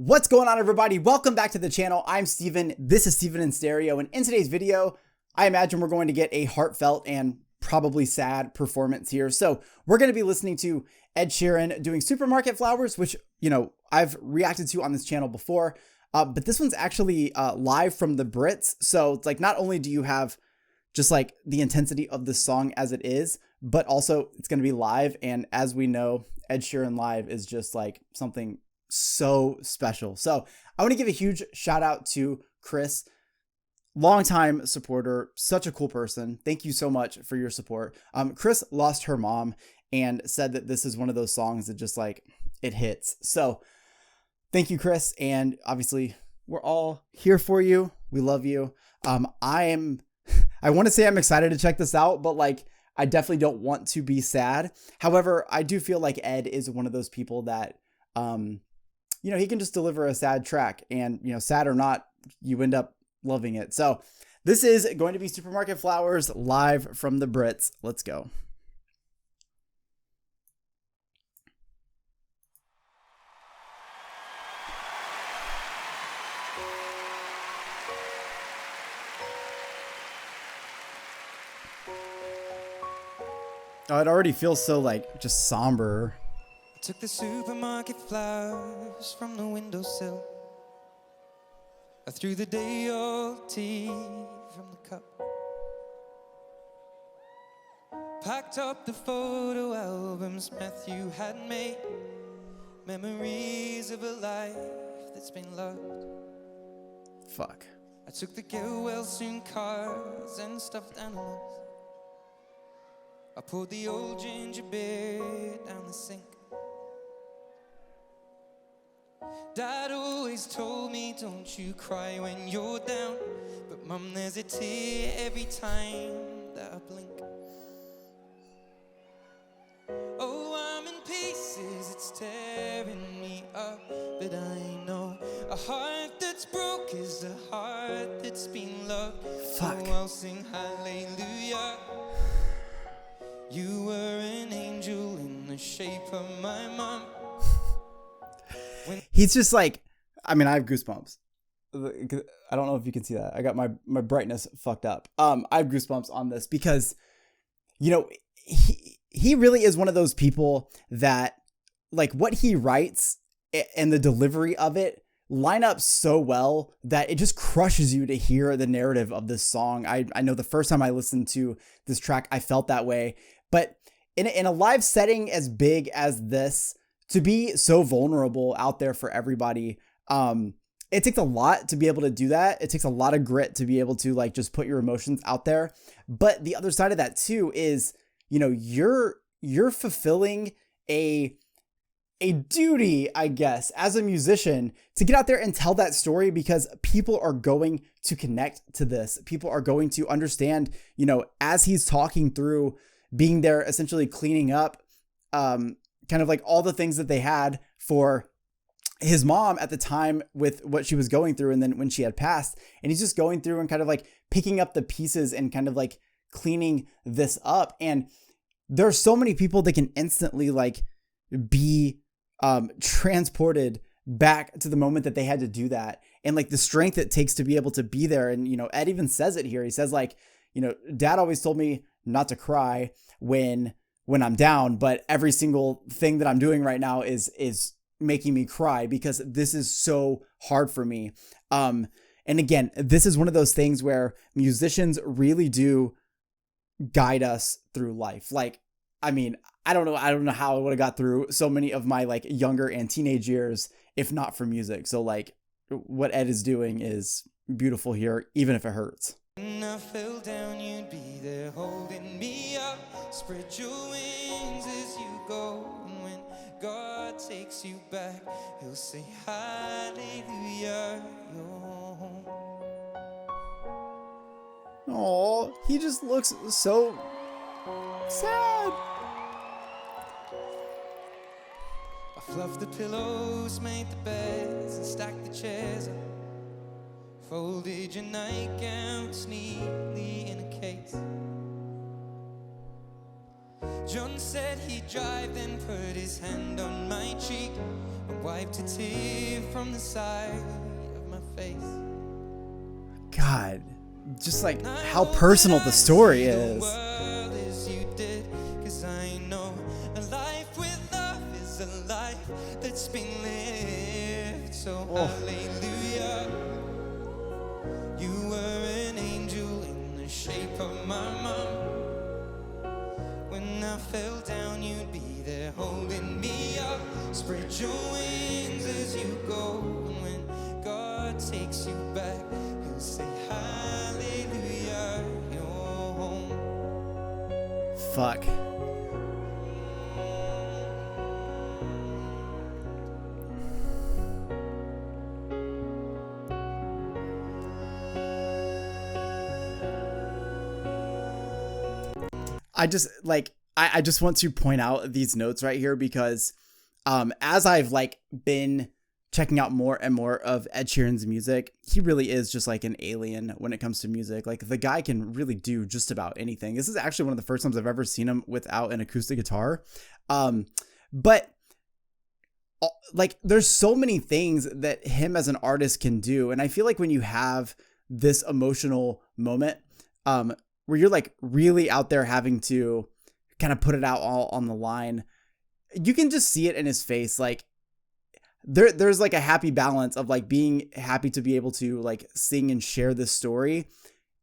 What's going on, everybody? Welcome back to the channel. I'm Steven. This is Steven in Stereo, and in today's video, I imagine we're going to get a heartfelt and probably sad performance here. So we're going to be listening to Ed Sheeran doing Supermarket Flowers, which, I've reacted to on this channel before, but this one's actually live from the Brits. So it's like, not only do you have just like the intensity of the song as it is, but also it's going to be live. And as we know, Ed Sheeran live is just like something so special. So I want to give a huge shout out to Chris, longtime supporter, such a cool person. Thank you so much for your support. Chris lost her mom and said that this is one of those songs that just like it hits. So thank you, Chris. And obviously we're all here for you. We love you. I want to say I'm excited to check this out, but like, I definitely don't want to be sad. However, I do feel like Ed is one of those people that, he can just deliver a sad track, and, sad or not, you end up loving it. So this is going to be Supermarket Flowers live from the Brits. Let's go. Oh, it already feels so like just somber. I took the supermarket flowers from the windowsill. I threw the day-old tea from the cup. Packed up the photo albums Matthew had made, memories of a life that's been loved. Fuck. I took the get-well-soon cards and stuffed animals. I poured the old ginger beer down the sink. Dad always told me, don't you cry when you're down. But Mum, there's a tear every time that I blink. Oh, I'm in pieces, it's tearing me up. But I know a heart that's broke is a heart that's been loved. Fuck. So I'll sing hallelujah. You were an angel in the shape of my mom. He's just like, I have goosebumps. I don't know if you can see that. I got my brightness fucked up. I have goosebumps on this because, he really is one of those people that like what he writes and the delivery of it line up so well that it just crushes you to hear the narrative of this song. I know the first time I listened to this track, I felt that way. But in a live setting as big as this, to be so vulnerable out there for everybody, it takes a lot to be able to do that. It takes a lot of grit to be able to like just put your emotions out there. But the other side of that too is, you're fulfilling a duty, I guess, as a musician to get out there and tell that story, because people are going to connect to this. People are going to understand, as he's talking through being there, essentially cleaning up, kind of like all the things that they had for his mom at the time with what she was going through. And then when she had passed, and he's just going through and kind of like picking up the pieces and kind of like cleaning this up. And there's so many people that can instantly like be transported back to the moment that they had to do that. And like the strength it takes to be able to be there. And, Ed even says it here. He says like, Dad always told me not to cry when I'm down, but every single thing that I'm doing right now is making me cry because this is so hard for me. And again, this is one of those things where musicians really do guide us through life. Like, I don't know how I would have got through so many of my like younger and teenage years if not for music. So like what Ed is doing is beautiful here, even if it hurts. When I fell down, you'd be there holding me up. Spread your wings as you go. And when God takes you back, he'll say hallelujah, you're home. Oh, he just looks so sad. I fluffed the pillows, made the beds, and stacked the chairs up. Folded your nightgowns neatly in a case. John said he'd drive, then put his hand on my cheek and wiped a tear from the side of my face. God, just like how personal the story is. You did, 'cause I know a life with love is a life that's been lived. So hallelujah, you were an angel in the shape of my mom. When I fell down, you'd be there holding me up. Spread your wings as you go, and when God takes you back, he'll say hallelujah, you're home. Fuck. I just want to point out these notes right here because as I've like been checking out more and more of Ed Sheeran's music, he really is just like an alien when it comes to music. Like the guy can really do just about anything. This is actually one of the first times I've ever seen him without an acoustic guitar. But like there's so many things that him as an artist can do. And I feel like when you have this emotional moment, where you're like really out there having to kind of put it out all on the line, you can just see it in his face. Like there's like a happy balance of like being happy to be able to like sing and share this story,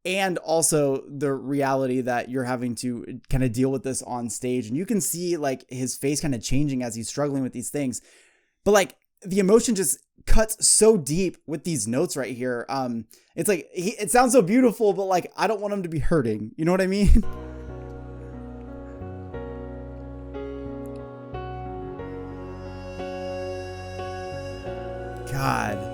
and also the reality that you're having to kind of deal with this on stage. And you can see like his face kind of changing as he's struggling with these things. But like the emotion just cuts so deep with these notes right here. It's like it sounds so beautiful, but like I don't want him to be hurting. You know what I mean? God.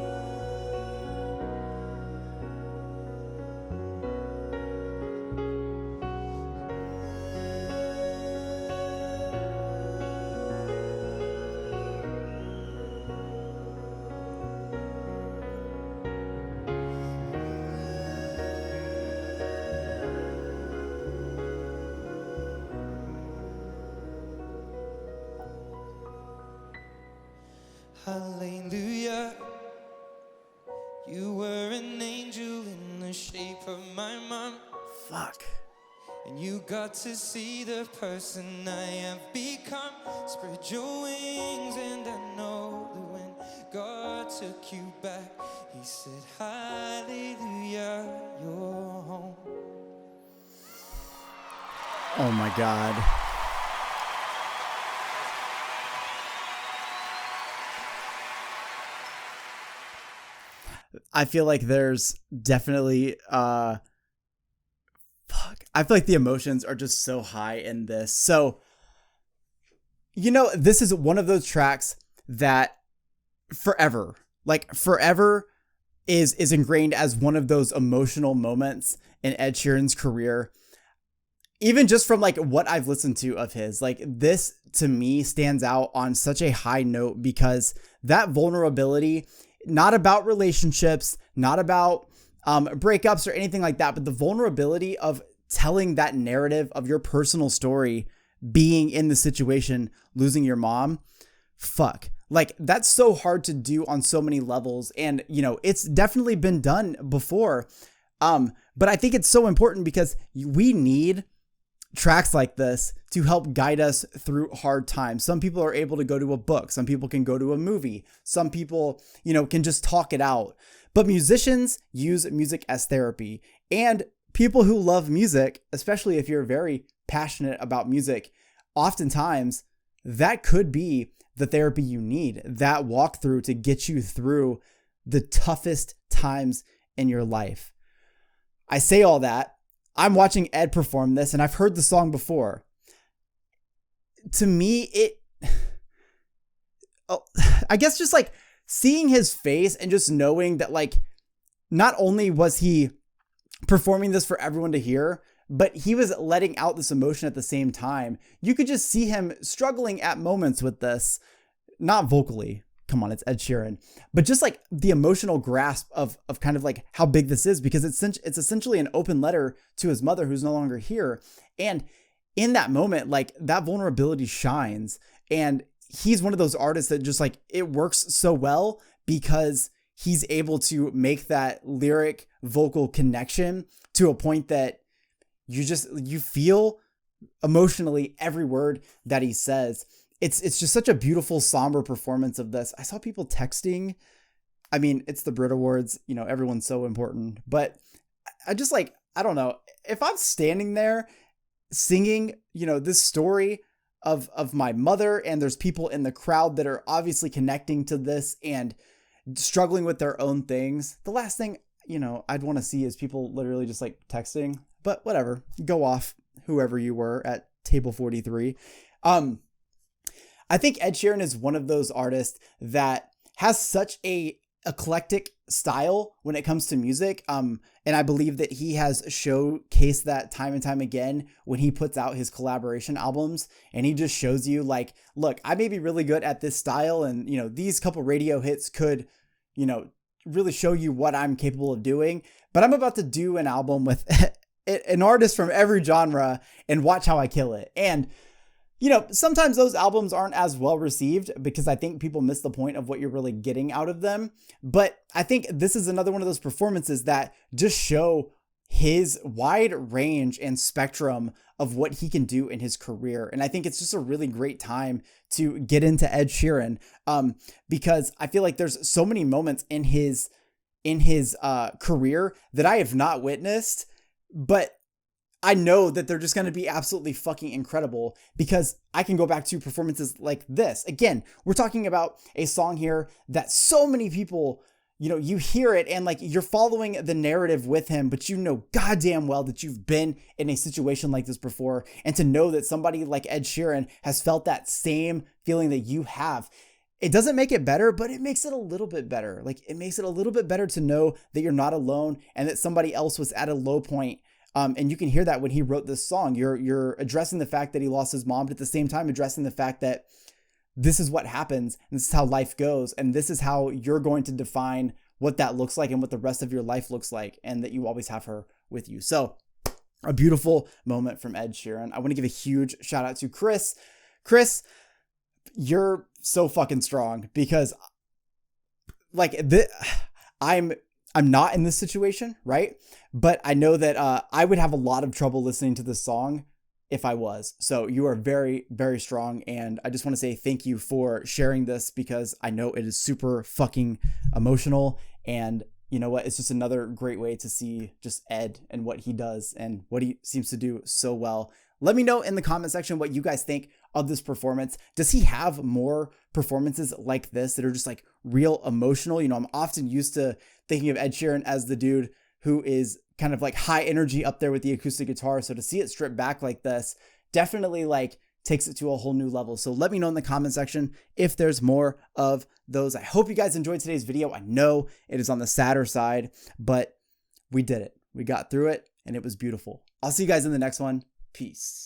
Hallelujah, you were an angel in the shape of my mom. Fuck. And you got to see the person I have become. Spread your wings, and I know that when God took you back, he said hallelujah, you're home. Oh my God. I feel like there's definitely I feel like the emotions are just so high in this. So, you know, this is one of those tracks that forever is ingrained as one of those emotional moments in Ed Sheeran's career. Even just from like what I've listened to of his, like this to me stands out on such a high note because that vulnerability, not about relationships, not about breakups or anything like that, but the vulnerability of telling that narrative of your personal story, being in the situation, losing your mom, fuck. Like that's so hard to do on so many levels. And, you know, it's definitely been done before. But I think it's so important because we need tracks like this to help guide us through hard times. Some people are able to go to a book. Some people can go to a movie. Some people, you know, can just talk it out. But musicians use music as therapy. And people who love music, especially if you're very passionate about music, oftentimes that could be the therapy you need, that walkthrough to get you through the toughest times in your life. I say all that. I'm watching Ed perform this and I've heard the song before. To me, I guess just like seeing his face and just knowing that like, not only was he performing this for everyone to hear, but he was letting out this emotion at the same time. You could just see him struggling at moments with this, not vocally. Come on, it's Ed Sheeran, but just like the emotional grasp of kind of like how big this is, because it's essentially an open letter to his mother who's no longer here. And in that moment, like that vulnerability shines. And he's one of those artists that just like, it works so well because he's able to make that lyric vocal connection to a point that you feel emotionally every word that he says. It's just such a beautiful, somber performance of this. I saw people texting. I mean, it's the Brit Awards, you know, everyone's so important, but I just like, I don't know, if I'm standing there singing, you know, this story of my mother, and there's people in the crowd that are obviously connecting to this and struggling with their own things, the last thing, you know, I'd want to see is people literally just like texting. But whatever, go off, whoever you were at table 43. I think Ed Sheeran is one of those artists that has such a eclectic style when it comes to music. And I believe that he has showcased that time and time again when he puts out his collaboration albums, and he just shows you like, look, I may be really good at this style, and, you know, these couple radio hits could, you know, really show you what I'm capable of doing, but I'm about to do an album with an artist from every genre and watch how I kill it. And, you know, sometimes those albums aren't as well received because I think people miss the point of what you're really getting out of them. But I think this is another one of those performances that just show his wide range and spectrum of what he can do in his career. And I think it's just a really great time to get into Ed Sheeran, because I feel like there's so many moments in his career that I have not witnessed, but I know that they're just going to be absolutely fucking incredible because I can go back to performances like this. Again, we're talking about a song here that so many people, you know, you hear it and like you're following the narrative with him, but you know goddamn well that you've been in a situation like this before. And to know that somebody like Ed Sheeran has felt that same feeling that you have, it doesn't make it better, but it makes it a little bit better. Like it makes it a little bit better to know that you're not alone and that somebody else was at a low point. And you can hear that when he wrote this song. You're addressing the fact that he lost his mom, but at the same time addressing the fact that this is what happens, and this is how life goes, and this is how you're going to define what that looks like and what the rest of your life looks like, and that you always have her with you. So a beautiful moment from Ed Sheeran. I want to give a huge shout out to Chris. Chris, you're so fucking strong because like I'm not in this situation, right? But I know that I would have a lot of trouble listening to this song if I was. So you are very, very strong. And I just want to say thank you for sharing this because I know it is super fucking emotional. And you know what? It's just another great way to see just Ed and what he does and what he seems to do so well. Let me know in the comment section what you guys think of this performance. Does he have more performances like this that are just like real emotional? You know, I'm often used to thinking of Ed Sheeran as the dude who is kind of like high energy up there with the acoustic guitar. So to see it stripped back like this definitely like takes it to a whole new level. So let me know in the comment section if there's more of those. I hope you guys enjoyed today's video. I know it is on the sadder side, but we did it. We got through it and it was beautiful. I'll see you guys in the next one. Peace.